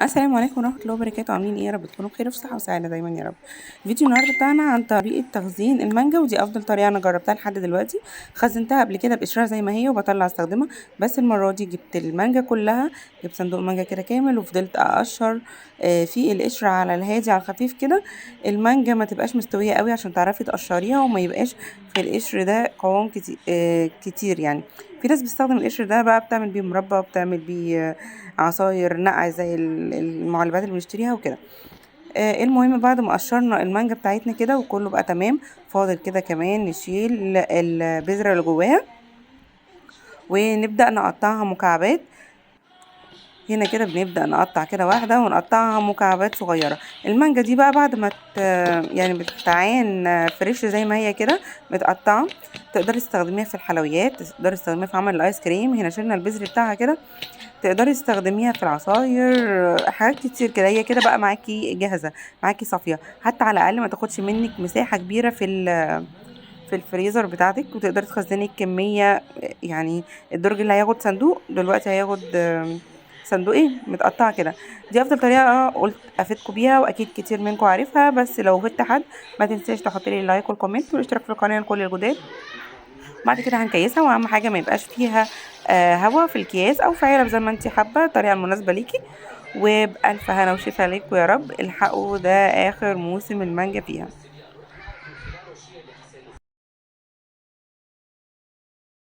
السلام عليكم ورحمة الله وبركاته. عاملين ايه يا رب؟ تكونوا بخير وفي صحة وسعادة دايما يا رب. فيديو النهارده بتاعنا عن طريقة تخزين المانجا، ودي افضل طريقة انا جربتها لحد دلوقتي. خزنتها قبل كده بقشرها زي ما هي وبطلع استخدمها، بس المرة دي جبت المانجا كلها، جبت صندوق مانجا كده كامل وفضلت اقشر في القشر على الهادي على الخفيف كده. المانجا ما تبقاش مستوية قوي عشان تعرفي تقشريها، وما يبقاش في القشر ده قوام كتير يعني. في ناس بتستخدم القشر ده بقى بتعمل بيه مربى وبتعمل بيه عصاير نقع زي المعلبات اللي بنشتريها وكده. المهم بعد ما قشرنا المانجا بتاعتنا كده وكله بقى تمام، فاضل كده كمان نشيل البذرة اللي جواها ونبدأ نقطعها مكعبات. هنا كده بنبدأ نقطع كده واحدة ونقطعها مكعبات صغيرة. المانجا دي بقى بعد ما يعني بتتعين فريش زي ما هي كده متقطعة، تقدري تستخدميها في الحلويات، تقدري تستخدميها في عمل الايس كريم. هنا شلنا البذر بتاعها كده، تقدري تستخدميها في العصاير، حاجات كتير كده. هي كده بقى معاكي جاهزة، معاكي صافية، حتى على الأقل ما تاخدش منك مساحة كبيرة في الفريزر بتاعتك، وتقدري تخزني كمية. يعني الدرج اللي هياخد صندوق دلوقتي هياخد صندوقين متقطعة كده. دي افضل طريقة قلت افيدكم بيها، واكيد كتير منكم عارفها، بس لو فدت حد ما تنساش تحطي لي لايك والكومنت والاشتراك في القناة لكل الجداد. بعد كده هنكيسها، واهم حاجه ما يبقاش فيها هوا في الكياس او في علب زي ما انت حابه، الطريقه المناسبه ليكي. وبألف هنا وشفا ليكم يا رب. الحقوا ده اخر موسم المانجا فيها.